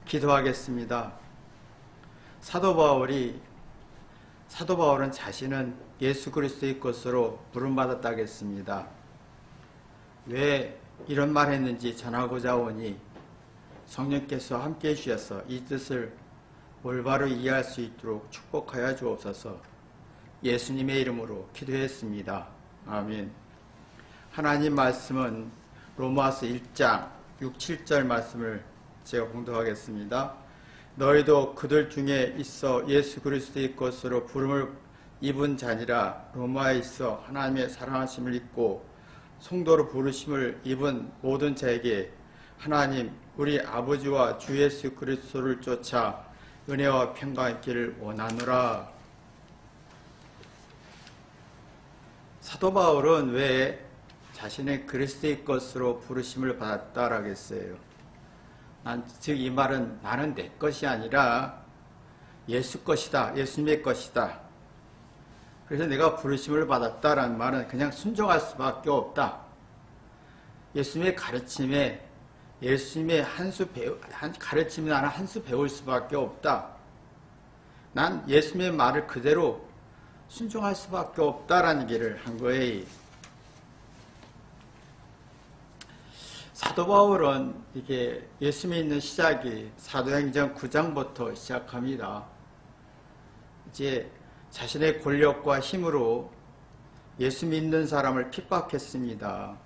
기도하겠습니다. 사도 바울은 자신은 예수 그리스도의 것으로 부름받았다겠습니다. 왜 이런 말 했는지 전하고자 오니 성령께서 함께해 주셔서 이 뜻을 올바로 이해할 수 있도록 축복하여 주옵소서. 예수님의 이름으로 기도했습니다. 아멘. 하나님 말씀은 로마서 1장 6, 7절 말씀을 제가 봉독하겠습니다. 너희도 그들 중에 있어 예수 그리스도의 것으로 부름을 입은 자니라. 로마에 있어 하나님의 사랑하심을 입고 성도로 부르심을 입은 모든 자에게 하나님 우리 아버지와 주 예수 그리스도를 쫓아 은혜와 평강이 있기를 원하노라. 사도 바울은 왜 자신의 그리스도의 것으로 부르심을 받았다라고 했어요? 즉 이 말은 나는 내 것이 아니라 예수 것이다, 예수님의 것이다. 그래서 내가 부르심을 받았다라는 말은 그냥 순종할 수밖에 없다. 예수님의 가르침에 예수님의 가르침에 나는 한 수 배울 수밖에 없다. 난 예수님의 말을 그대로 순종할 수밖에 없다라는 얘기를 한 거예요. 사도 바울은 이게 예수 믿는 시작이 사도행전 9장부터 시작합니다. 이제 자신의 권력과 힘으로 예수 믿는 사람을 핍박했습니다.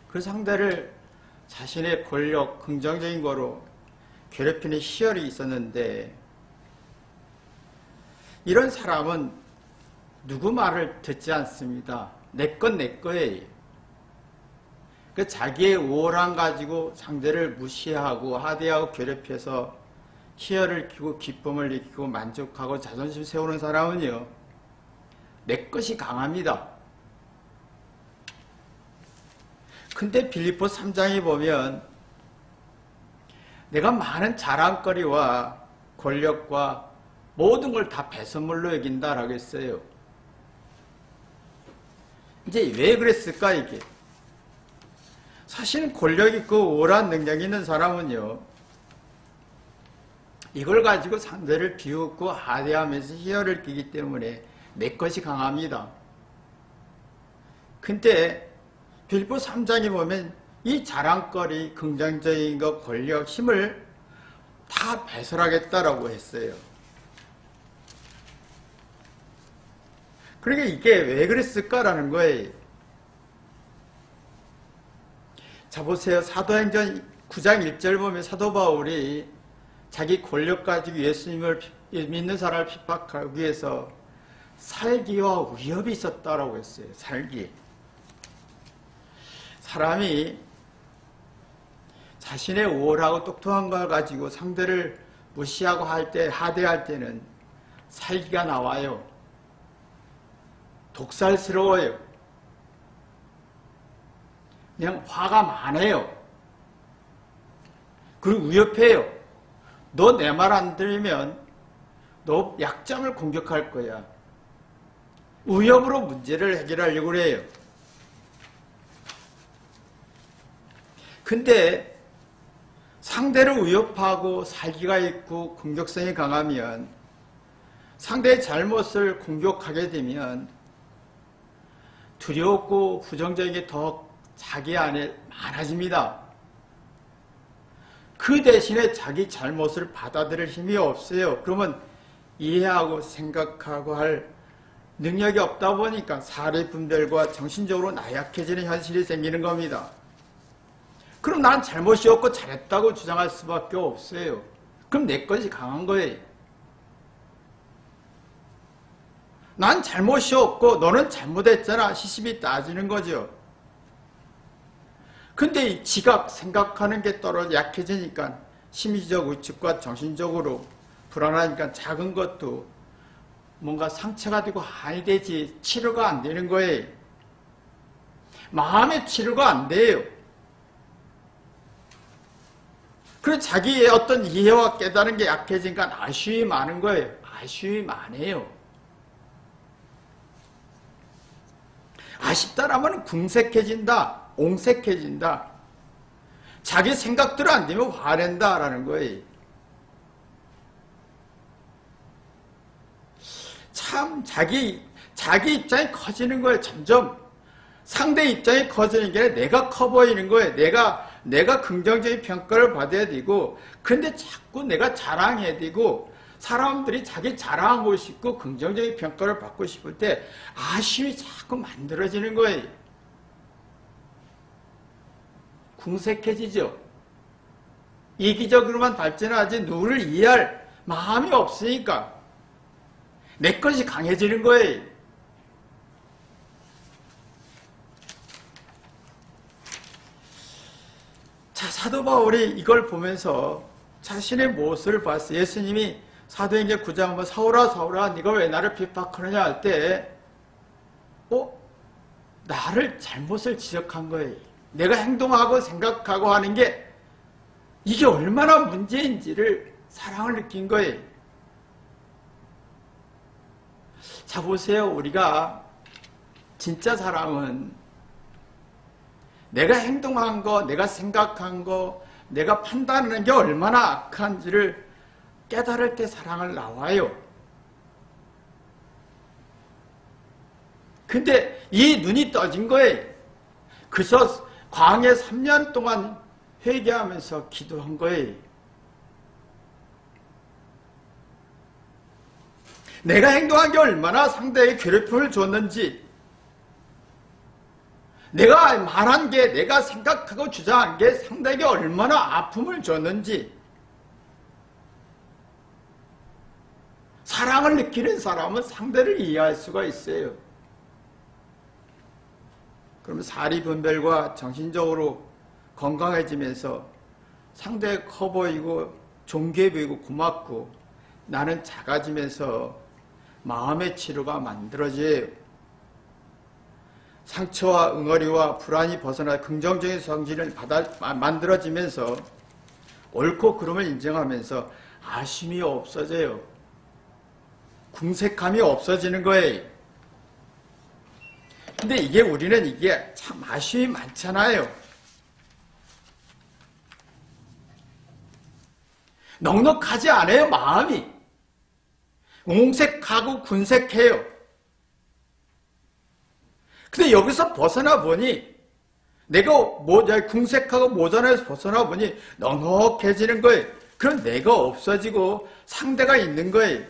그 상대를 자신의 권력, 긍정적인 거로 괴롭히는 희열이 있었는데, 이런 사람은 누구 말을 듣지 않습니다. 내 건 내 거예요. 그 자기의 우월함 가지고 상대를 무시하고 하대하고 괴롭혀서 희열을 느끼고 기쁨을 느끼고 만족하고 자존심 세우는 사람은요, 내 것이 강합니다. 근데 빌립보 3장에 보면 내가 많은 자랑거리와 권력과 모든 걸 다 배선물로 여긴다라고 했어요. 이제 왜 그랬을까 이게? 사실은 권력 있고 우월한 능력이 있는 사람은요, 이걸 가지고 상대를 비웃고 하대하면서 희열을 느끼기 때문에 내 것이 강합니다. 근데 빌립보 3장에 보면 이 자랑거리, 긍정적인 것, 권력, 힘을 다 배설하겠다라고 했어요. 그러니까 이게 왜 그랬을까라는 거예요. 자 보세요. 사도행전 9장 1절 보면 사도 바울이 자기 권력 가지고 예수님을 믿는 사람을 핍박하기 위해서 살기와 위협이 있었다라고 했어요. 살기. 사람이 자신의 우월하고 똑똑한 걸 가지고 상대를 무시하고 할 때, 하대할 때는 살기가 나와요. 독살스러워요. 그냥 화가 많아요. 그리고 위협해요. 너 내 말 안 들으면 너 약점을 공격할 거야. 위협으로 문제를 해결하려고 그래요. 근데 상대를 위협하고 살기가 있고 공격성이 강하면, 상대의 잘못을 공격하게 되면 두렵고 부정적인 게 더 자기 안에 많아집니다. 그 대신에 자기 잘못을 받아들일 힘이 없어요. 그러면 이해하고 생각하고 할 능력이 없다 보니까 사례 분별과 정신적으로 나약해지는 현실이 생기는 겁니다. 그럼 난 잘못이 없고 잘했다고 주장할 수밖에 없어요. 그럼 내 것이 강한 거예요. 난 잘못이 없고 너는 잘못했잖아. 시시비 따지는 거죠. 근데 지각, 생각하는 게 떨어져 약해지니까 심리적 위축과 정신적으로 불안하니까 작은 것도 뭔가 상처가 되고 한이 되지 치료가 안 되는 거예요. 마음의 치료가 안 돼요. 그래서 자기의 어떤 이해와 깨달은 게 약해지니까 아쉬움이 많은 거예요. 아쉬움이 많아요. 아쉽다라면 궁색해진다. 옹색해진다. 자기 생각대로 안 되면 화낸다라는 거예요. 참 자기 입장이 커지는 거예요. 점점 상대 입장이 커지는 게 아니라 내가 커 보이는 거예요. 내가 긍정적인 평가를 받아야 되고, 근데 자꾸 내가 자랑해야 되고, 사람들이 자기 자랑하고 싶고 긍정적인 평가를 받고 싶을 때 아쉬움이 자꾸 만들어지는 거예요. 궁색해지죠. 이기적으로만 발전하지 누구를 이해할 마음이 없으니까 내 것이 강해지는 거예요. 자, 사도 바울이 이걸 보면서 자신의 모습을 봤어요. 예수님이 사도행전 9장 보면 사울아 사울아 네가 왜 나를 비박하느냐 할 때 나를 잘못을 지적한 거예요. 내가 행동하고 생각하고 하는 게 이게 얼마나 문제인지를 사랑을 느낀 거예요. 자, 보세요. 우리가 진짜 사랑은 내가 행동한 거, 내가 생각한 거, 내가 판단하는 게 얼마나 악한지를 깨달을 때 사랑을 나와요. 근데 이 눈이 떠진 거예요. 그래서 광야 3년 동안 회개하면서 기도한 거예요. 내가 행동한 게 얼마나 상대에게 괴롭힘을 줬는지, 내가 말한 게, 내가 생각하고 주장한 게 상대에게 얼마나 아픔을 줬는지, 사랑을 느끼는 사람은 상대를 이해할 수가 있어요. 그러면 사리분별과 정신적으로 건강해지면서 상대가 커 보이고 존귀해 보이고 고맙고 나는 작아지면서 마음의 치료가 만들어져요. 상처와 응어리와 불안이 벗어나 긍정적인 성질을 만들어지면서 옳고 그름을 인정하면서 아쉬움이 없어져요. 궁색함이 없어지는 거예요. 근데 우리는 이게 참 아쉬움이 많잖아요. 넉넉하지 않아요, 마음이. 옹색하고 군색해요. 근데 여기서 벗어나 보니, 내가 궁색하고 모자라서 벗어나 보니 넉넉해지는 거예요. 그럼 내가 없어지고 상대가 있는 거예요.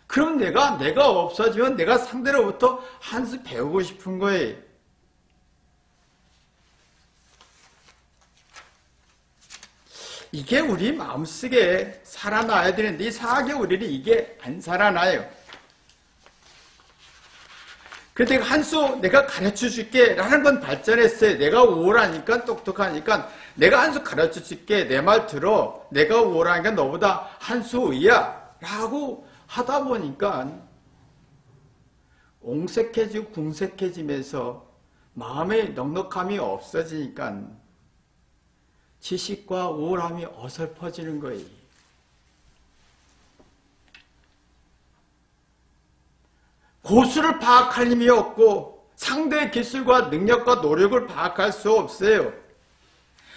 그럼 내가 없어지면 내가 상대로부터 한 수 배우고 싶은 거예요. 이게 우리 마음속에 살아나야 되는데 이상하게 우리는 이게 안 살아나요. 그런데 한 수 내가 가르쳐 줄게 라는 건 발전했어요. 내가 우월하니까 똑똑하니까 내가 한 수 가르쳐 줄게. 내 말 들어. 내가 우월하니까 너보다 한 수 위야 라고 하다 보니까 옹색해지고 궁색해지면서 마음의 넉넉함이 없어지니까 지식과 우월함이 어설퍼지는 거예요. 고수를 파악할 힘이 없고 상대의 기술과 능력과 노력을 파악할 수 없어요.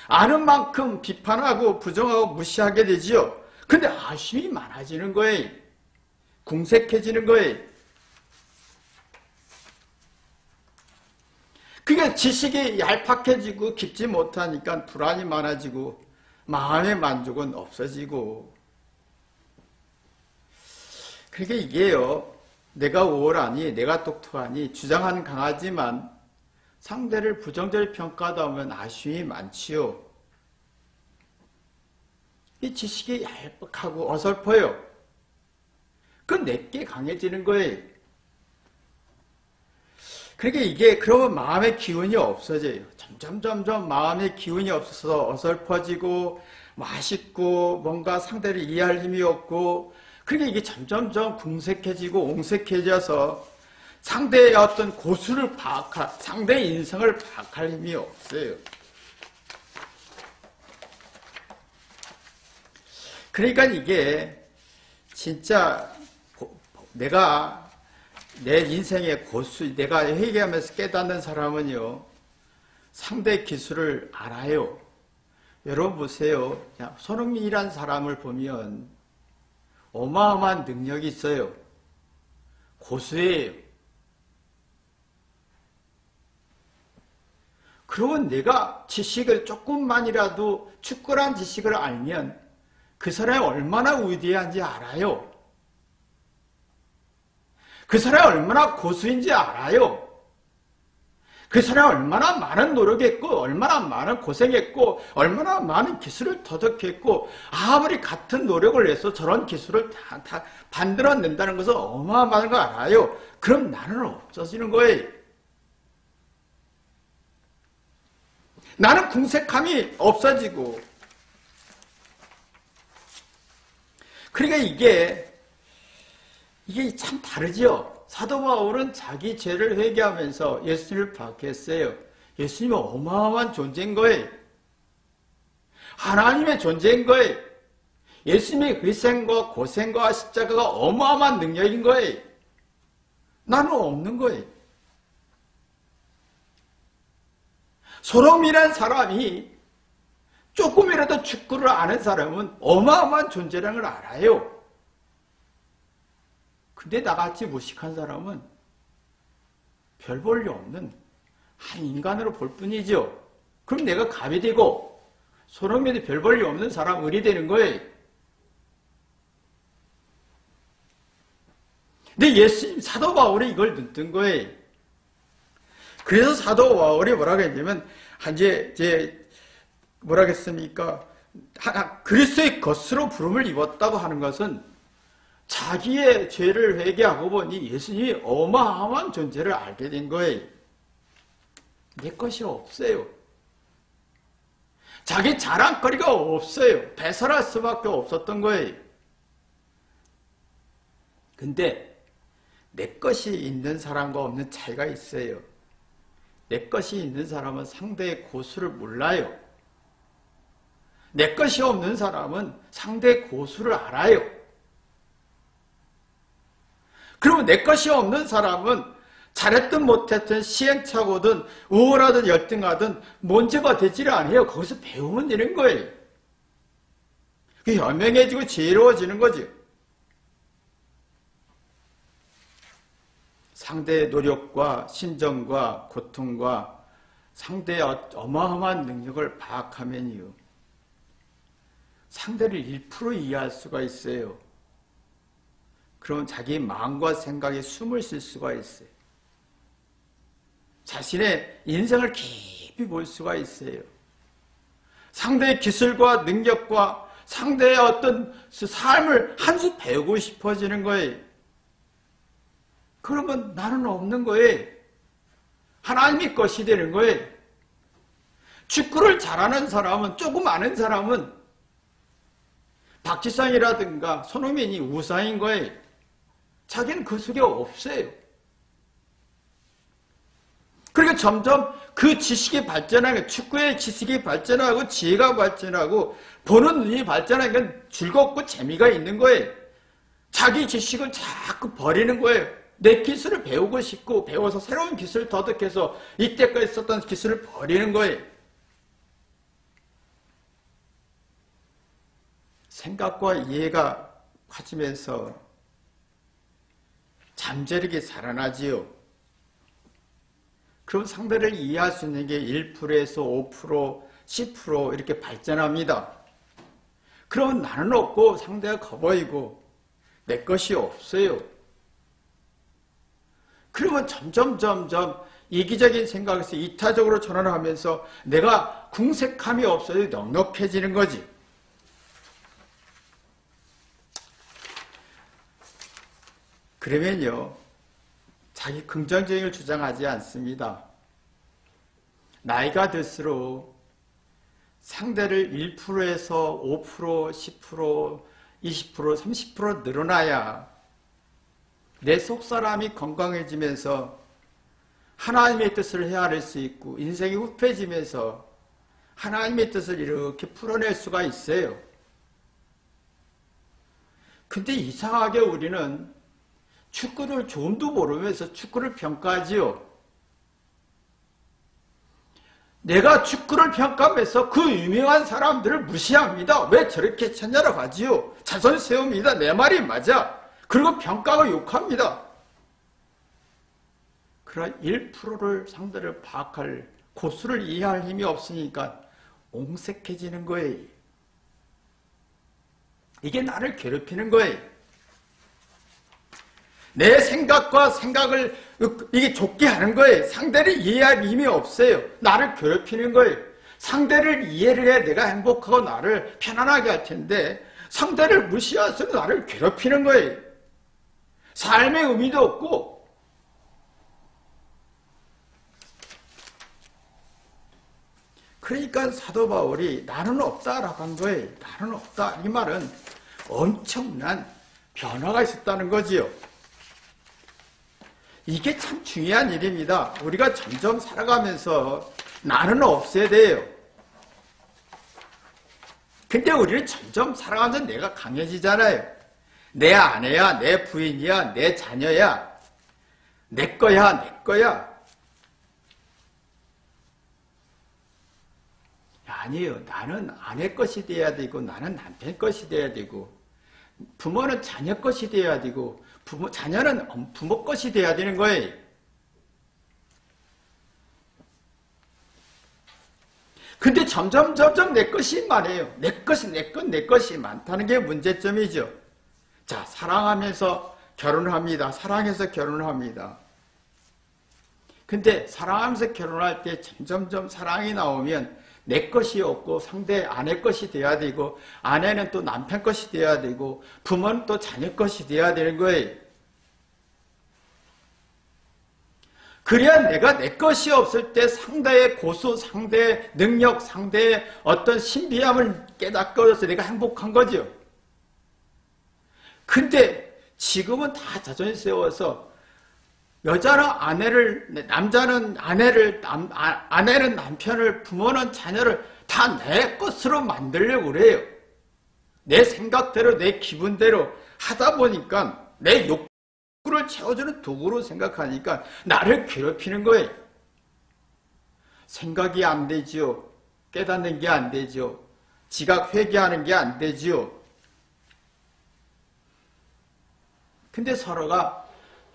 아는 만큼 비판하고 부정하고 무시하게 되지요. 근데 아쉬움이 많아지는 거예요. 궁색해지는 거예요. 그러니까 지식이 얄팍해지고 깊지 못하니까 불안이 많아지고 마음의 만족은 없어지고. 그러니까 이게요. 내가 우월하니 내가 똑똑하니 주장은 강하지만 상대를 부정적으로 평가하다 보면 아쉬움이 많지요. 이 지식이 얄팍하고 어설퍼요. 그 내게 강해지는 거예요. 그러니까 그러면 마음의 기운이 없어져요. 점점 마음의 기운이 없어서 어설퍼지고 맛있고 뭔가 상대를 이해할 힘이 없고, 그러니까 이게 점점 궁색해지고 옹색해져서 상대의 어떤 고수를 상대의 인성을 파악할 힘이 없어요. 그러니까 이게 진짜 내가 내 인생의 고수, 내가 회개하면서 깨닫는 사람은요, 상대 기술을 알아요. 여러분 보세요. 손흥민이라는 사람을 보면 어마어마한 능력이 있어요. 고수예요. 그러면 내가 지식을 조금만이라도 축구란 지식을 알면 그 사람이 얼마나 위대한지 알아요. 그 사람이 얼마나 고수인지 알아요. 그 사람이 얼마나 많은 노력했고 얼마나 많은 고생했고 얼마나 많은 기술을 터득했고 아무리 같은 노력을 해서 저런 기술을 다 만들어낸다는 것은 어마어마한 거 알아요. 그럼 나는 없어지는 거예요. 나는 궁색함이 없어지고 그러니까 이게 참 다르죠. 사도 바울은 자기 죄를 회개하면서 예수님을 박해했어요. 예수님은 어마어마한 존재인 거예요. 하나님의 존재인 거예요. 예수님의 희생과 고생과 십자가가 어마어마한 능력인 거예요. 나는 없는 거예요. 소돔이라는 사람이 조금이라도 축구를 아는 사람은 어마어마한 존재라는 걸 알아요. 근데 나같이 무식한 사람은 별 볼 일 없는 한 인간으로 볼 뿐이죠. 그럼 내가 갑이 되고 소돔에도 별 볼 일 없는 사람 을이 되는 거예요. 근데 예수님 사도 바울이 이걸 눈뜬 거예요. 그래서 사도 바울이 뭐라고 했냐면 이제 뭐라고 했습니까? 그리스도의 것으로 부름을 입었다고 하는 것은 자기의 죄를 회개하고 보니 예수님이 어마어마한 존재를 알게 된 거예요. 내 것이 없어요. 자기 자랑거리가 없어요. 배설할 수밖에 없었던 거예요. 근데 내 것이 있는 사람과 없는 차이가 있어요. 내 것이 있는 사람은 상대의 고수를 몰라요. 내 것이 없는 사람은 상대의 고수를 알아요. 그러면 내 것이 없는 사람은 잘했든 못했든 시행착오든 우월하든 열등하든 문제가 되지를 않아요. 거기서 배우면 되는 거예요. 현명해지고 지혜로워지는 거죠. 상대의 노력과 신정과 고통과 상대의 어마어마한 능력을 파악하면요. 상대를 1% 이해할 수가 있어요. 그러면 자기 마음과 생각에 숨을 쉴 수가 있어요. 자신의 인생을 깊이 볼 수가 있어요. 상대의 기술과 능력과 상대의 어떤 삶을 한 수 배우고 싶어지는 거예요. 그러면 나는 없는 거예요. 하나님의 것이 되는 거예요. 축구를 잘하는 사람은, 조금 아는 사람은 박지성이라든가 손흥민이 우상인 거예요. 자기는 그 속에 없어요. 그러니까 점점 그 지식이 발전하고 축구의 지식이 발전하고 지혜가 발전하고 보는 눈이 발전하니까 즐겁고 재미가 있는 거예요. 자기 지식을 자꾸 버리는 거예요. 내 기술을 배우고 싶고 배워서 새로운 기술을 터득해서 이때까지 썼던 기술을 버리는 거예요. 생각과 이해가 커지면서 잠재력이 살아나지요. 그럼 상대를 이해할 수 있는 게 1%에서 5%, 10% 이렇게 발전합니다. 그러면 나는 없고 상대가 커 보이고 내 것이 없어요. 그러면 점점 이기적인 생각에서 이타적으로 전환을 하면서 내가 궁색함이 없어요. 넉넉해지는 거지. 그러면요, 자기 긍정적인 걸 주장하지 않습니다. 나이가 들수록 상대를 1%에서 5%, 10%, 20%, 30% 늘어나야 내 속사람이 건강해지면서 하나님의 뜻을 헤아릴 수 있고 인생이 후패지면서 하나님의 뜻을 이렇게 풀어낼 수가 있어요. 근데 이상하게 우리는 축구를 좀도 모르면서 축구를 평가하지요. 내가 축구를 평가하면서 그 유명한 사람들을 무시합니다. 왜 저렇게 천냐라고 하지요? 자손 세웁니다. 내 말이 맞아. 그리고 평가하고 욕합니다. 그런 1%를 상대를 파악할 고수를 이해할 힘이 없으니까 옹색해지는 거예요. 이게 나를 괴롭히는 거예요. 내 생각과 생각을 이게 좁게 하는 거예요. 상대를 이해할 힘이 없어요. 나를 괴롭히는 거예요. 상대를 이해를 해야 내가 행복하고 나를 편안하게 할 텐데 상대를 무시해서 나를 괴롭히는 거예요. 삶의 의미도 없고. 그러니까 사도 바울이 나는 없다라고 한 거예요. 나는 없다. 이 말은 엄청난 변화가 있었다는 거지요. 이게 참 중요한 일입니다. 우리가 점점 살아가면서 나는 없어야 돼요. 근데 우리는 점점 살아가면서 내가 강해지잖아요. 내 아내야, 내 부인이야, 내 자녀야, 내 거야, 내 거야. 아니에요. 나는 아내 것이 돼야 되고 나는 남편 것이 돼야 되고 부모는 자녀 것이 돼야 되고 자녀는 부모 것이 돼야 되는 거예요. 근데 점점 내 것이 많아요. 내 것이 많다는 게 문제점이죠. 자, 사랑하면서 결혼을 합니다. 사랑해서 결혼을 합니다. 근데 사랑하면서 결혼할 때 점점 사랑이 나오면 내 것이 없고 상대 아내 것이 돼야 되고 아내는 또 남편 것이 돼야 되고 부모는 또 자녀 것이 돼야 되는 거예요. 그래야 내가 내 것이 없을 때 상대의 고수, 상대의 능력, 상대의 어떤 신비함을 깨닫고서 내가 행복한 거죠. 근데 지금은 다 자존심 세워서 여자는 아내를, 남자는 아내를, 아내는 남편을, 부모는 자녀를 다 내 것으로 만들려고 그래요. 내 생각대로, 내 기분대로 하다 보니까 내 욕구를 채워주는 도구로 생각하니까 나를 괴롭히는 거예요. 생각이 안 되지요. 깨닫는 게 안 되지요. 지각 회개하는 게 안 되지요. 근데 서로가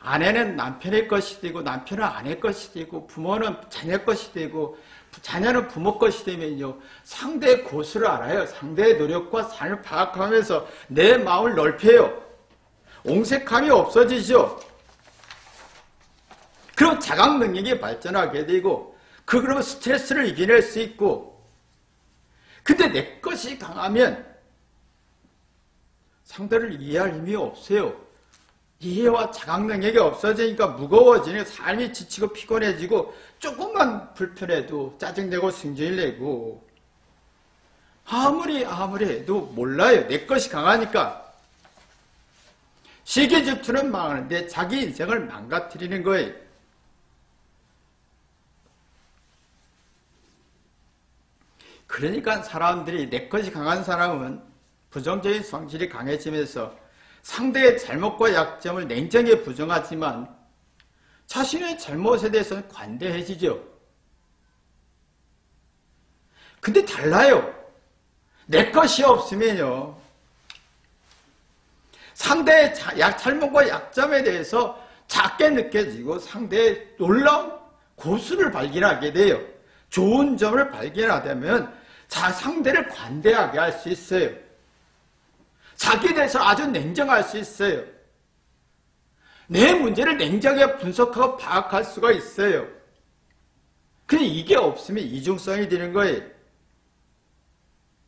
아내는 남편의 것이 되고 남편은 아내 것이 되고 부모는 자녀 것이 되고 자녀는 부모 것이 되면요. 상대의 고수를 알아요. 상대의 노력과 삶을 파악하면서 내 마음을 넓혀요. 옹색함이 없어지죠. 그럼 자각 능력이 발전하게 되고 그러면 스트레스를 이겨낼 수 있고 근데 내 것이 강하면 상대를 이해할 힘이 없어요. 이해와 자각 능력이 없어지니까 무거워지니 삶이 지치고 피곤해지고 조금만 불편해도 짜증내고 승질 내고 아무리 해도 몰라요. 내 것이 강하니까. 시기 질투는 망하는데 자기 인생을 망가뜨리는 거예요. 그러니까 사람들이 내 것이 강한 사람은 부정적인 성질이 강해지면서 상대의 잘못과 약점을 냉정히 부정하지만 자신의 잘못에 대해서는 관대해지죠. 근데 달라요. 내 것이 없으면요. 상대의 잘못과 약점에 대해서 작게 느껴지고 상대의 놀라운 고수를 발견하게 돼요. 좋은 점을 발견하다면 상대를 관대하게 할 수 있어요. 자기에 대해서 아주 냉정할 수 있어요. 내 문제를 냉정하게 분석하고 파악할 수가 있어요. 근데 이게 없으면 이중성이 되는 거예요.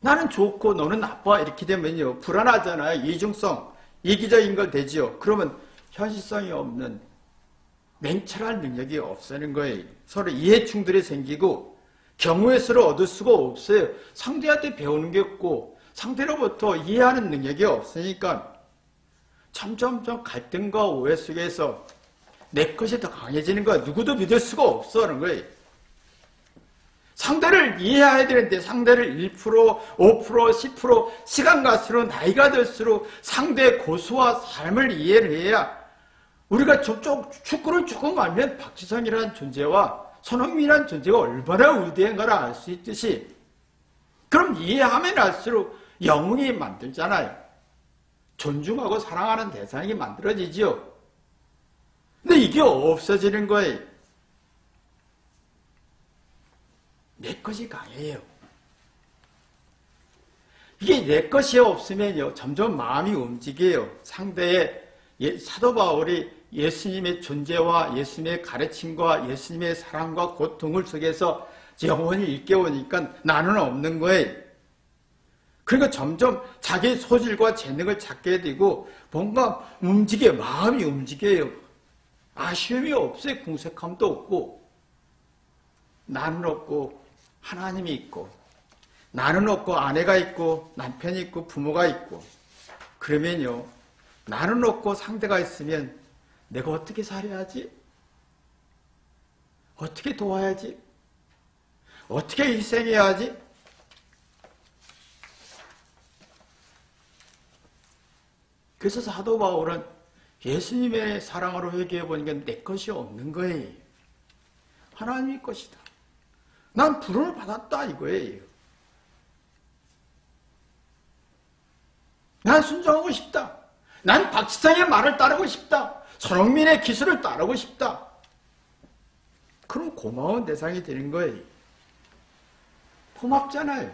나는 좋고 너는 나빠 이렇게 되면요. 불안하잖아요. 이중성, 이기적인 걸 되지요. 그러면 현실성이 없는 냉철할 능력이 없어지는 거예요. 서로 이해 충돌이 생기고 경우의 수를 얻을 수가 없어요. 상대한테 배우는 게 없고 상대로부터 이해하는 능력이 없으니까 점점 갈등과 오해 속에서 내 것이 더 강해지는 거야. 누구도 믿을 수가 없어하는 거예요. 상대를 이해해야 되는데 상대를 1%, 5%, 10% 시간 갈수록 나이가 들수록 상대의 고수와 삶을 이해를 해야 우리가 축구를 조금 알면 박지성이라는 존재와 손흥민이라는 존재가 얼마나 위대한가를 알 수 있듯이 그럼 이해하면 할수록 영웅이 만들잖아요. 존중하고 사랑하는 대상이 만들어지죠. 근데 이게 없어지는 거예요. 내 것이 강해요. 이게 내 것이 없으면요, 점점 마음이 움직여요. 상대의 사도 바울이 예수님의 존재와 예수님의 가르침과 예수님의 사랑과 고통을 속에서 영혼이 일깨우니까 나는 없는 거예요. 그러니까 점점 자기 소질과 재능을 찾게 되고 뭔가 움직여요. 마음이 움직여요. 아쉬움이 없어요. 궁색함도 없고. 나는 없고 하나님이 있고, 나는 없고 아내가 있고 남편이 있고 부모가 있고, 그러면요, 나는 없고 상대가 있으면 내가 어떻게 살아야지? 어떻게 도와야지? 어떻게 희생해야지? 그래서 사도 바울은 예수님의 사랑으로 회개해 보니까 내 것이 없는 거예요. 하나님의 것이다. 난 부름을 받았다 이거예요. 난 순종하고 싶다. 난 박지성의 말을 따르고 싶다. 손흥민의 기술을 따르고 싶다. 그럼 고마운 대상이 되는 거예요. 고맙잖아요.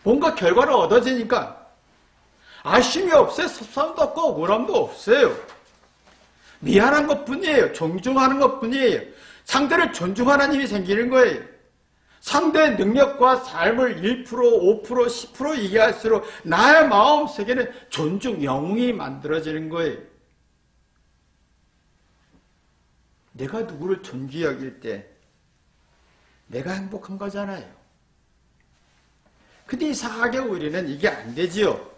뭔가 결과를 얻어지니까 아쉬움이 없어요. 섭섭함도 없고 억울함도 없어요. 미안한 것뿐이에요. 존중하는 것뿐이에요. 상대를 존중하는 힘이 생기는 거예요. 상대의 능력과 삶을 1%, 5%, 10% 얘기할수록 나의 마음속에는 존중, 영웅이 만들어지는 거예요. 내가 누구를 존귀히 여길 때 내가 행복한 거잖아요. 근데 이상하게 우리는 이게 안 되지요.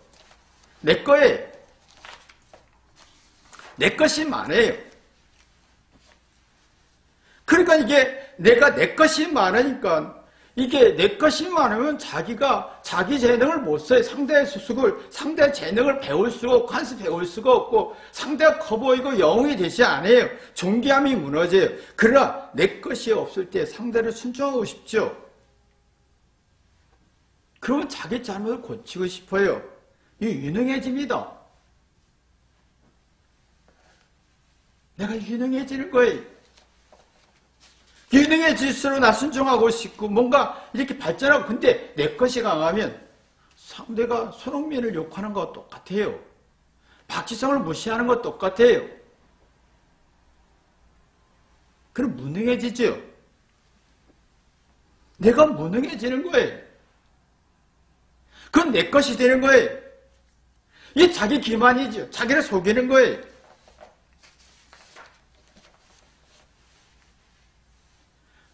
내 거에 내 것이 많아요. 그러니까 이게 내 것이 많으니까, 이게 내 것이 많으면 자기가 자기 재능을 못 써요. 상대의 수습을, 상대의 재능을 배울 수가 없고, 한수 배울 수가 없고, 상대가 커 보이고 영웅이 되지 않아요. 존귀함이 무너져요. 그러나 내 것이 없을 때 상대를 순종하고 싶죠. 그러면 자기 잘못을 고치고 싶어요. 이 유능해집니다. 내가 유능해지는 거예요. 유능해질수록 나 순종하고 싶고 뭔가 이렇게 발전하고, 근데 내 것이 강하면 상대가 손흥민을 욕하는 거 똑같아요. 박지성을 무시하는 거 똑같아요. 그럼 무능해지죠. 내가 무능해지는 거예요. 그건 내 것이 되는 거예요. 이게 자기 기만이죠. 자기를 속이는 거예요.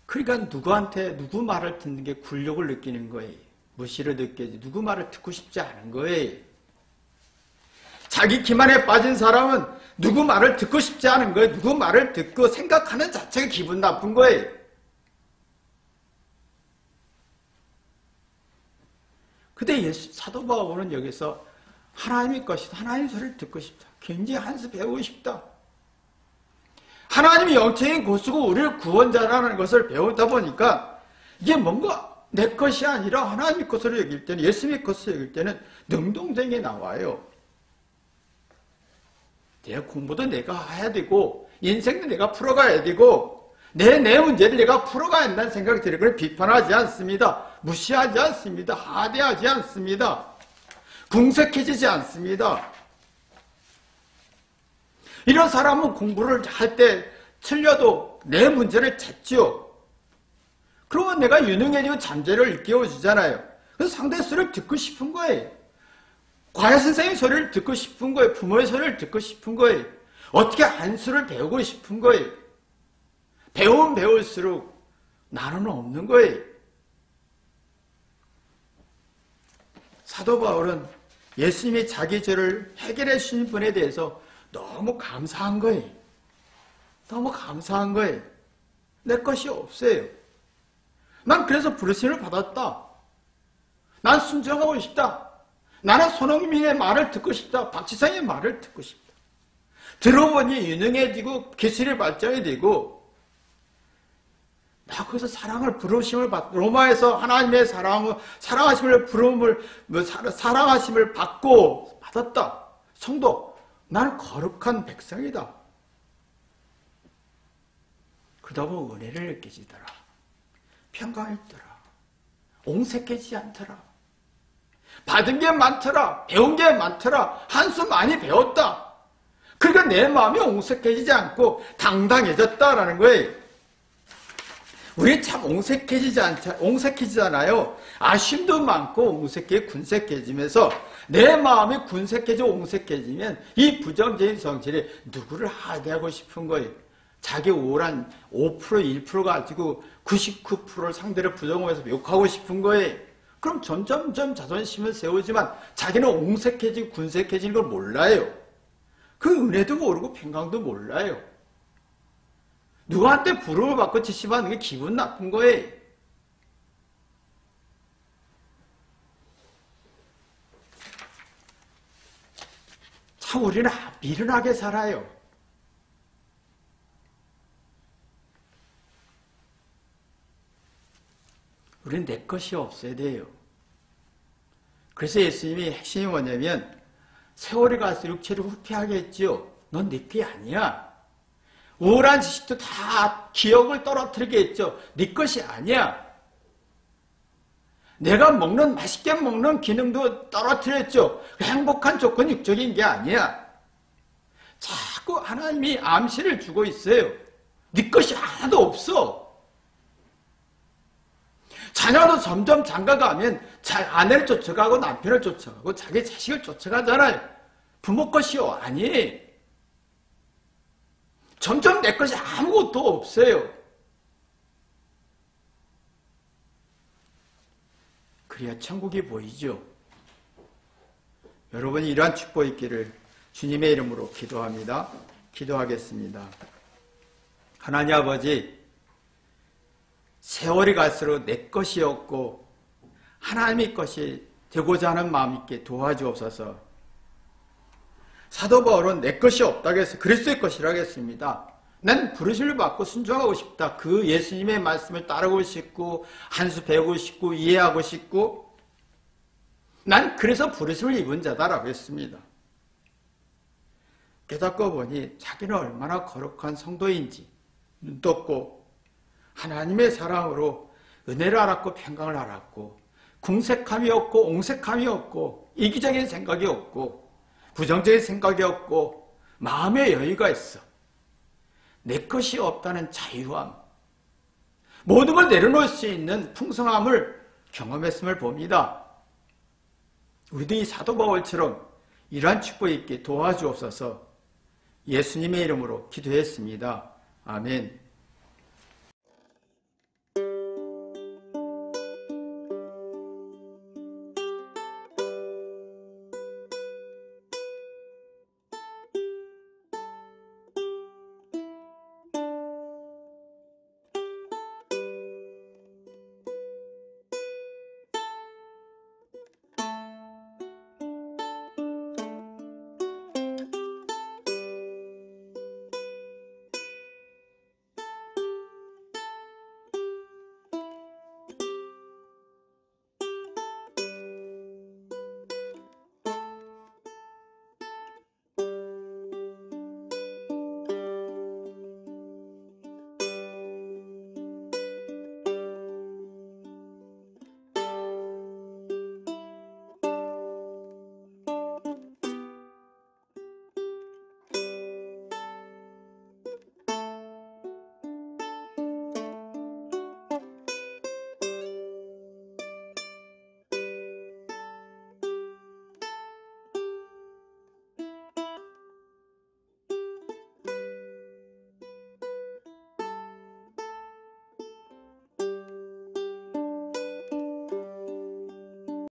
그러니까 누구 말을 듣는 게 굴욕을 느끼는 거예요. 무시를 느끼지. 누구 말을 듣고 싶지 않은 거예요. 자기 기만에 빠진 사람은 누구 말을 듣고 싶지 않은 거예요. 누구 말을 듣고 생각하는 자체가 기분 나쁜 거예요. 근데 사도 바울은 여기서 하나님의 것이다. 하나님의 소리를 듣고 싶다. 굉장히 한 수 배우고 싶다. 하나님이 영적인 고수고 우리를 구원자라는 것을 배우다 보니까 이게 뭔가 내 것이 아니라 하나님의 것으로 여길 때는, 예수님의 것으로 여길 때는 능동적이 나와요. 내 공부도 내가 해야 되고 인생도 내가 풀어가야 되고 내 문제를 내가 풀어가야 한다는 생각이 들어요. 그걸 비판하지 않습니다. 무시하지 않습니다. 하대하지 않습니다. 궁색해지지 않습니다. 이런 사람은 공부를 할 때 틀려도 내 문제를 찾죠. 그러면 내가 유능해지고 잠재를 일깨워주잖아요. 그래서 상대의 소리를 듣고 싶은 거예요. 과외 선생님 소리를 듣고 싶은 거예요. 부모의 소리를 듣고 싶은 거예요. 어떻게 한수를 배우고 싶은 거예요. 배우면 배울수록 나는 없는 거예요. 사도 바울은 예수님이 자기 죄를 해결해 주신 분에 대해서 너무 감사한 거예요. 너무 감사한 거예요. 내 것이 없어요. 난 그래서 부르심을 받았다. 난 순종하고 싶다. 나는 손흥민의 말을 듣고 싶다. 박지성의 말을 듣고 싶다. 들어보니 유능해지고 기술이 발전이 되고 나 거기서 사랑을 부르심을 받 로마에서 하나님의 사랑하심을 부름을 사랑하심을 받고 받았다. 성도, 나는 거룩한 백성이다. 그러다 보면 은혜를 느끼지더라. 평강이 있더라. 옹색해지지 않더라. 받은 게 많더라. 배운 게 많더라. 한 수 많이 배웠다. 그러니까 내 마음이 옹색해지지 않고 당당해졌다라는 거예요. 우리 참 옹색해지잖아요. 아쉬움도 많고 군색해지면서 내 마음이 군색해져 옹색해지면 이 부정적인 성질이 누구를 하대하고 싶은 거예요. 자기 우울한 5%, 1% 가지고 99%를 상대를 부정해서 욕하고 싶은 거예요. 그럼 점점점 자존심을 세우지만 자기는 옹색해지고 군색해지는 걸 몰라요. 그 은혜도 모르고 평강도 몰라요. 누구한테 부름을 받고 지시받는 게 기분 나쁜 거예요. 참 우리는 미련하게 살아요. 우리는 내 것이 없어야 돼요. 그래서 예수님이 핵심이 뭐냐면 세월이 갈수록 육체를 후퇴하게 했지요. 넌 내 게 아니야. 우울한 지식도 다 기억을 떨어뜨리게 했죠. 네 것이 아니야. 내가 먹는 맛있게 먹는 기능도 떨어뜨렸죠. 행복한 조건이 육적인 게 아니야. 자꾸 하나님이 암시를 주고 있어요. 네 것이 하나도 없어. 자녀도 점점 장가가면 아내를 쫓아가고 남편을 쫓아가고 자기 자식을 쫓아가잖아요. 부모 것이요. 아니. 점점 내 것이 아무것도 없어요. 그래야 천국이 보이죠. 여러분이 이러한 축복이 있기를 주님의 이름으로 기도합니다. 기도하겠습니다. 하나님 아버지, 세월이 갈수록 내 것이 없고 하나님의 것이 되고자 하는 마음 있게 도와주옵소서. 사도 바울은 내 것이 없다고 해서 그리스도의 것이라고 했습니다. 난 부르심을 받고 순종하고 싶다. 그 예수님의 말씀을 따르고 싶고 한 수 배우고 싶고 이해하고 싶고 난 그래서 부르심을 입은 자다라고 했습니다. 깨닫고 보니 자기는 얼마나 거룩한 성도인지 눈 떴고 하나님의 사랑으로 은혜를 알았고 평강을 알았고 궁색함이 없고 옹색함이 없고 이기적인 생각이 없고 부정적인 생각이 없고 마음의 여유가 있어. 내 것이 없다는 자유함, 모든 걸 내려놓을 수 있는 풍성함을 경험했음을 봅니다. 우리도 이 사도 바울처럼 이러한 축복이 있게 도와주옵소서. 예수님의 이름으로 기도했습니다. 아멘.